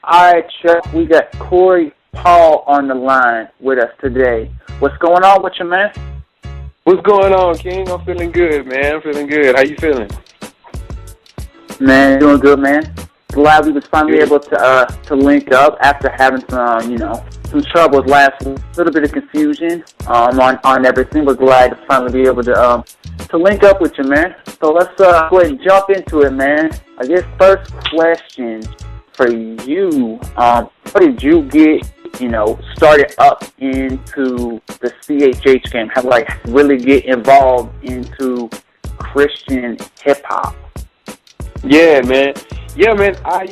All right, Chuck, we got Cory Paul on the line with us today. What's going on with you, man? What's going on, King? I'm feeling good, man. I'm feeling good. How you feeling? Man, doing good, man. Glad we was finally able to link up after having some troubles last week. A little bit of confusion on everything, but glad to finally be able to link up with you, man. So let's go ahead and jump into it, man. I guess first question for you, how did you get, started up into the CHH game? How really get involved into Christian hip hop? Yeah, man. I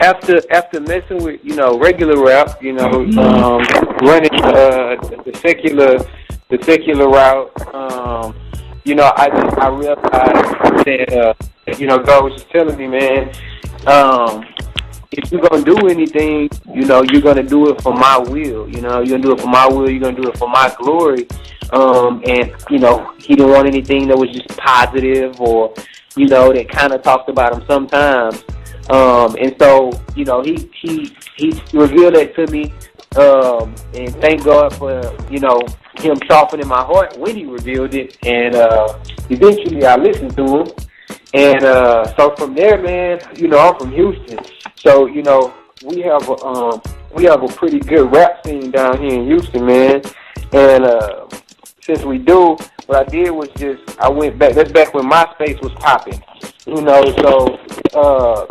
after messing with regular rap, running the secular route, I realized that God was just telling me, man, if you're gonna do anything, you're gonna do it for my will. You're gonna do it for my will. You're gonna do it for my glory. And he didn't want anything that was just positive or that kind of talked about him sometimes. And so he revealed that to me. And thank God for him softening my heart when he revealed it. And eventually I listened to him. And so from there, man, I'm from Houston. So, we have a pretty good rap scene down here in Houston, man. And since we do, what I did was I went back. That's back when MySpace was popping. So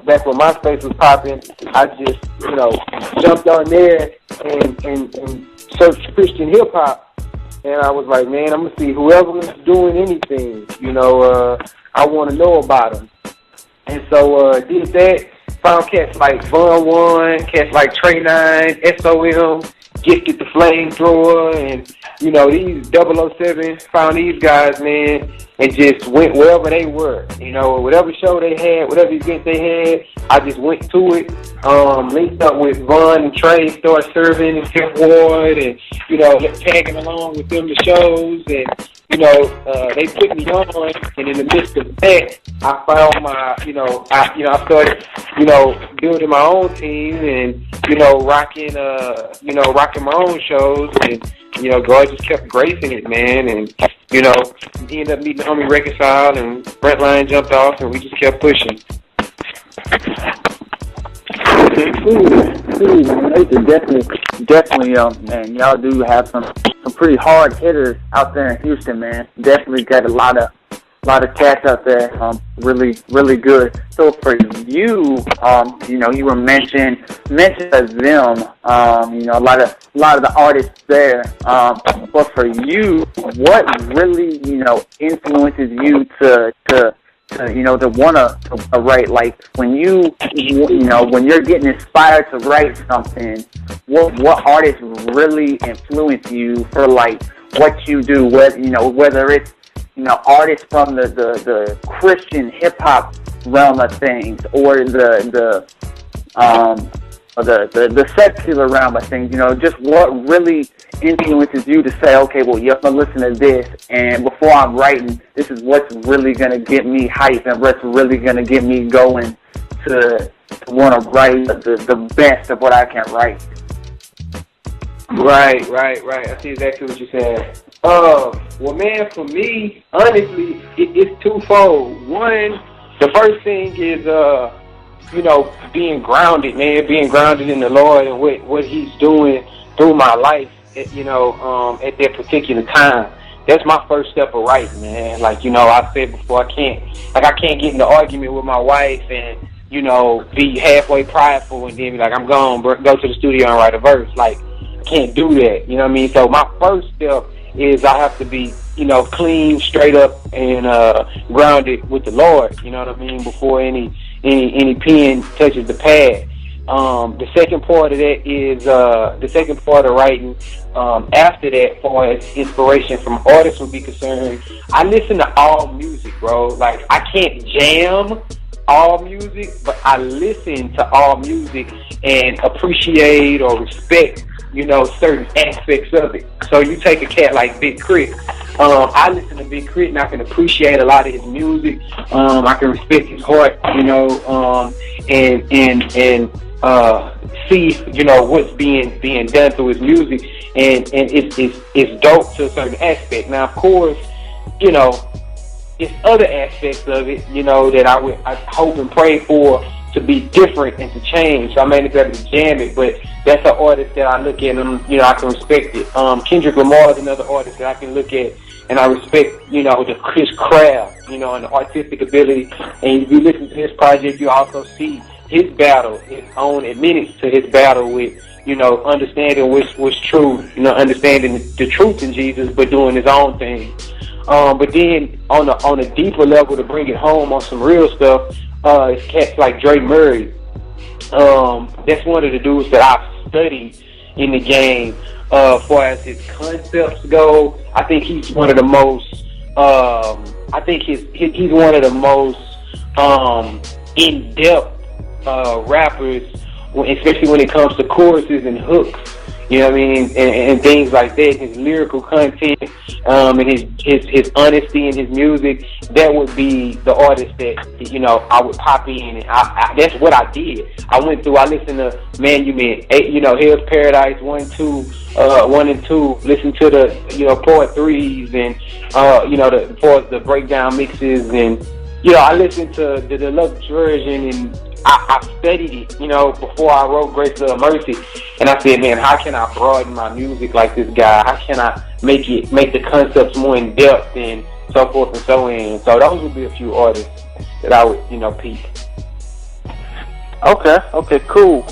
back when MySpace was popping, I just, jumped on there and searched Christian hip hop. And I was like, man, I'm going to see whoever is doing anything, I want to know about them. And so did that. Found cats like Von One, cats like Trey 9, SOM, Gifted the Flamethrower, and, these 007. Found these guys, man, and just went wherever they were. Whatever show they had, whatever event they had, I just went to it. Linked up with Von and Trey, started serving in Fifth Ward, and, tagging along with them to shows, and, they put me on, and in the midst of that, I found my, I started, building my own team and, rocking my own shows, and, God just kept gracing it, man, and, he ended up meeting the homie Reconcile, and Brent Line jumped off, and we just kept pushing. Cool, man. Definitely, man, y'all do have some pretty hard hitters out there in Houston, man. Definitely got a lot of cats out there, really, really good. So for you, you were mentioned as them, a lot of the artists there. But for you, what really, influences you to want to write? Like when when you're getting inspired to write something, what artists really influence you for like what you do? Whether it's artists from the Christian hip hop realm of things, or the secular realm of things. Just what really influences you to say, okay, well, you have to listen to this, and before I'm writing, this is what's really gonna get me hyped and what's really gonna get me going to want to write the best of what I can write. Right. I see exactly what you're saying. Well, man, for me, honestly, it's twofold. One, the first thing is, being grounded, man, being grounded in the Lord and what He's doing through my life, at that particular time. That's my first step of writing, man. Like, I said before, I can't get in an argument with my wife and, be halfway prideful and then be like, I'm gone, go to the studio and write a verse. Like, I can't do that, you know what I mean? So my first step is I have to be, clean, straight up, and grounded with the Lord, you know what I mean, before any pen touches the pad. The second part of that is the second part of writing. After that, as far as inspiration from artists would be concerned, I listen to all music, bro. Like, I can't jam all music, but I listen to all music and appreciate or respect, certain aspects of it. So you take a cat like Big Crit. I listen to Big Crit and I can appreciate a lot of his music. I can respect his heart, and see, what's being done through his music, and it's dope to a certain aspect. Now, of course, it's other aspects of it, that I hope and pray for to be different and to change. So I may not be able to jam it, but that's an artist that I look at and I can respect it. Kendrick Lamar is another artist that I can look at and I respect, his craft, and the artistic ability. And if you listen to his project, you also see his battle, his own admittance to his battle with, understanding what's true, understanding the truth in Jesus, but doing his own thing. But then on a deeper level, to bring it home on some real stuff, it's cats like Dre Murray. That's one of the dudes that I've studied in the game. As far as his concepts go, I think he's one of the most. He's one of the most in-depth rappers, especially when it comes to choruses and hooks. You know what I mean, and things like that. His lyrical content, and his honesty in his music. That would be the artist that I would pop in, and that's what I did. I listened to Man You Meant, Hell's Paradise 1 and 2. Listened to the Part 3s, and the breakdown mixes, and I listened to the deluxe version, and I studied it, before I wrote Grace, Love, Mercy, and I said, man, how can I broaden my music like this guy? How can I make the concepts more in depth and so forth and so on? So those would be a few artists that I would, peep. Okay, cool.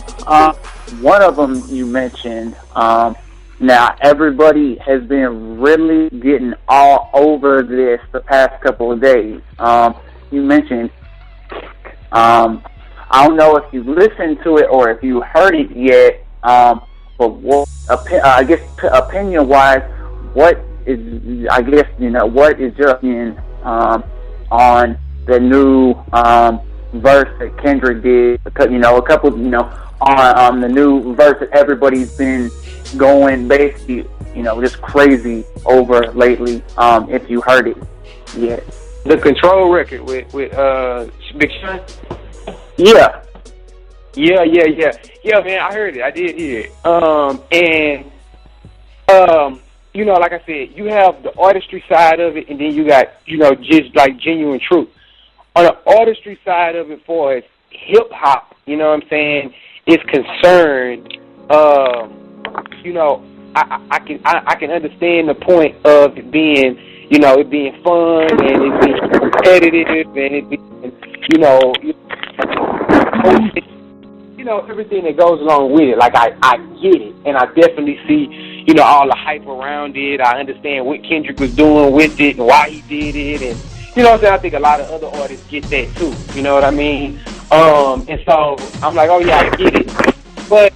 One of them you mentioned. Now everybody has been really getting all over this the past couple of days. You mentioned. I don't know if you listened to it or if you heard it yet, but opinion-wise, what is your opinion on the new verse that Kendrick did? Because, a couple, on the new verse that everybody's been going basically, just crazy over lately, if you heard it yet. The Control record with Big Sean? Yeah. Yeah, man, I heard it. I did hear it. Like I said, you have the artistry side of it, and then you got, just like genuine truth. On the artistry side of it, for as hip hop, is concerned, I can understand the point of it being, it being fun and it being competitive and it being, everything that goes along with it. Like, I get it, and I definitely see, all the hype around it. I understand what Kendrick was doing with it and why he did it, and, I think a lot of other artists get that too, you know what I mean? And so, I'm like, oh yeah, I get it. But,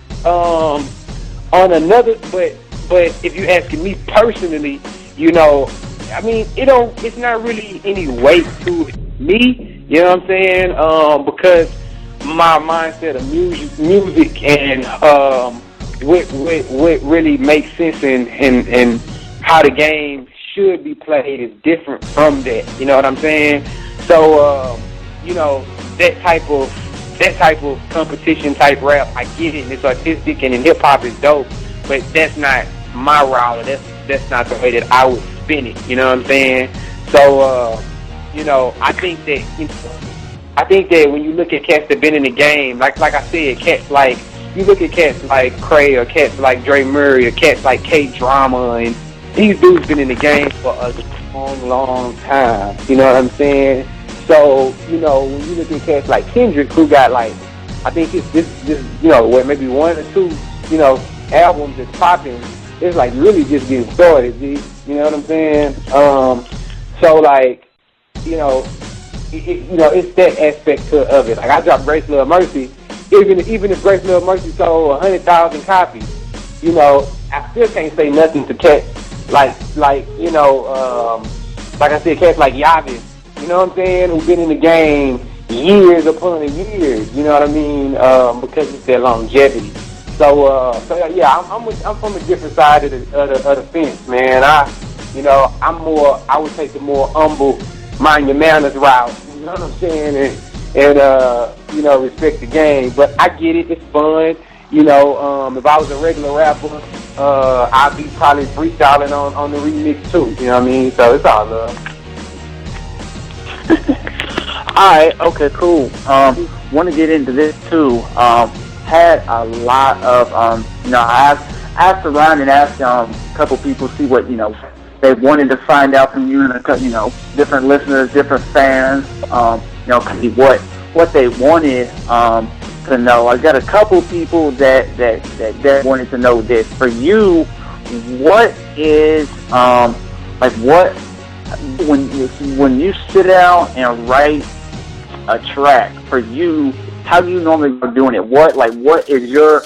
but if you're asking me personally, it's not really any weight to me, you know what I'm saying? Because my mindset of music and what really makes sense and how the game should be played is different from that. You know what I'm saying? So that type of competition type rap, I get it, and it's artistic, and in hip hop it's dope, but that's not my route. That's not the way that I would spin it. You know what I'm saying? So I think that when you look at cats that been in the game, like I said, cats like, you look at cats like Cray or cats like Dre Murray or cats like K-Drama, and these dudes been in the game for a long time. You know what I'm saying? So, when you look at cats like Kendrick, who got like, I think it's this maybe one or two, albums that's popping, it's like really just getting started, G. You know what I'm saying? So like, it's that aspect of it. Like, I dropped Grace, Love, Mercy. Even if Grace, Love, Mercy sold 100,000 copies, I still can't say nothing to cats like I said, cats like Yavis. You know what I'm saying? Who've been in the game years upon years. You know what I mean? Because it's their longevity. So yeah, I'm from a different side of the fence, man. I would take the more humble, mind your manners route. You know what I'm saying? and respect the game. But I get it; it's fun. If I was a regular rapper, I'd be probably freestyling on the remix too. You know what I mean? So it's all love. All right, okay, cool. Want to get into this too. Had a lot of I asked around and asked a couple people see what they wanted to find out from you and different listeners, different fans. What they wanted to know. I got a couple people that wanted to know this. For you, what is what when you sit down and write a track, for you, how do you normally go doing it? What is your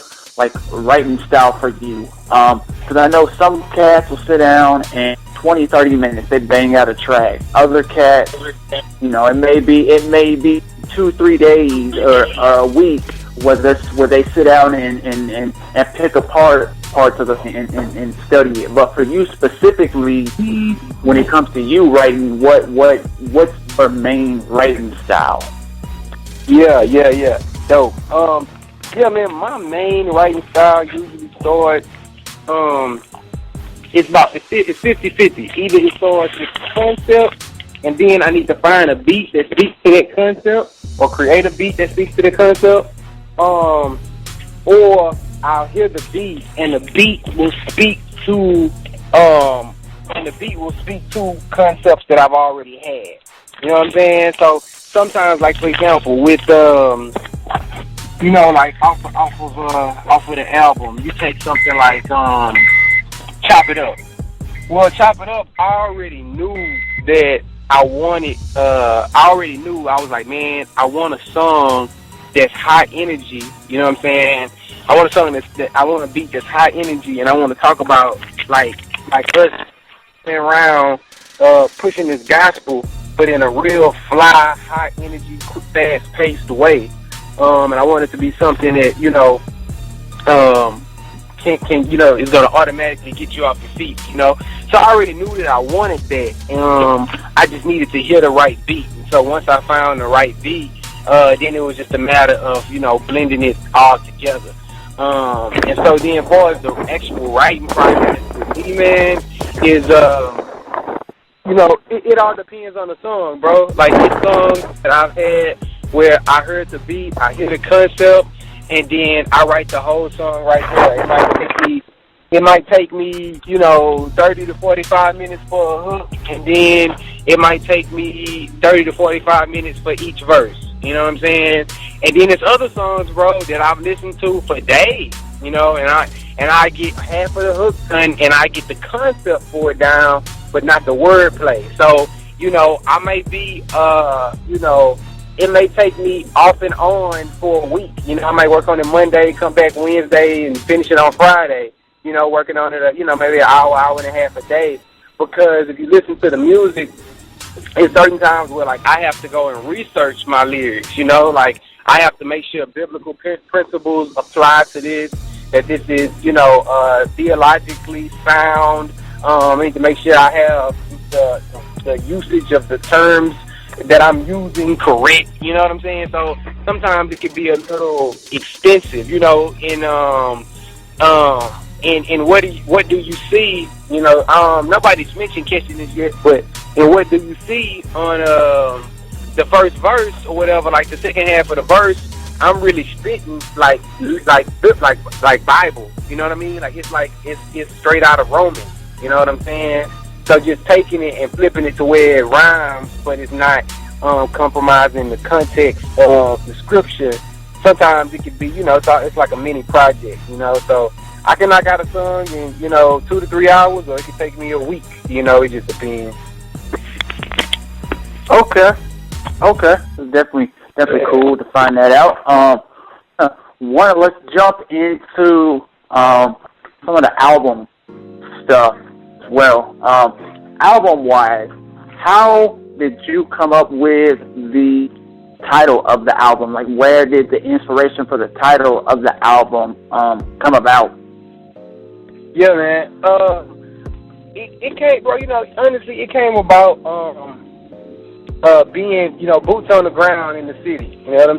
writing style for you? Because I know some cats will sit down and 20, 30 minutes they bang out a track. Other cats, it may be 2-3 days or a week where they sit down and pick apart parts of it and study it. But for you specifically, when it comes to you writing, what's your main writing style? Yeah. Dope. Man, my main writing style usually starts, it's 50-50. Either it starts with concept, and then I need to find a beat that speaks to that concept, or create a beat that speaks to the concept, or I'll hear the beat, and the beat will speak to, concepts that I've already had. You know what I'm saying? So sometimes, like for example, with off of the album, you take something like Chop It Up. Well, Chop It Up, I already knew that I wanted. I was like, man, I want a song that's high energy. You know what I'm saying? I want a song I want a beat that's high energy, and I want to talk about like us around pushing this gospel, but in a real fly, high energy, fast paced way. And I want it to be something that is gonna automatically get you off your feet. So I already knew that I wanted that. I just needed to hear the right beat. And so once I found the right beat, then it was just a matter of blending it all together. And so then, as far as the actual writing process for me, man, is it all depends on the song, bro. Like, it's songs that I've had where I heard the beat, I hear the concept, and then I write the whole song right there. It might take me 30 to 45 minutes for a hook, and then it might take me 30 to 45 minutes for each verse. You know what I'm saying? And then there's other songs, bro, that I've listened to for days, and I get half of the hook done, and I get the concept for it down, but not the wordplay. So, I may be, it may take me off and on for a week. I might work on it Monday, come back Wednesday, and finish it on Friday. Working on it, maybe an hour and a half a day. Because if you listen to the music, there's certain times where, I have to go and research my lyrics, I have to make sure biblical principles apply to this, that this is, theologically sound. I need to make sure I have the usage of the terms that I'm using correct, you know what I'm saying? So sometimes it can be a little expensive, and what do you see? Nobody's mentioned catching this yet, but and what do you see on the first verse or whatever? Like the second half of the verse, I'm really spitting like Bible. You know what I mean? It's straight out of Romans. You know what I'm saying? So just taking it and flipping it to where it rhymes, but it's not compromising the context of the scripture. Sometimes it could be, it's like a mini project, So I can knock out a song in, 2 to 3 hours, or it could take me a week. It just depends. Okay. It's definitely cool to find that out. Let's jump into some of the album stuff as well. Album-wise, how did you come up with the title of the album? Like, where did the inspiration for the title of the album come about? Yeah, man. It came, bro. Honestly, it came about being, boots on the ground in the city. You know what I'm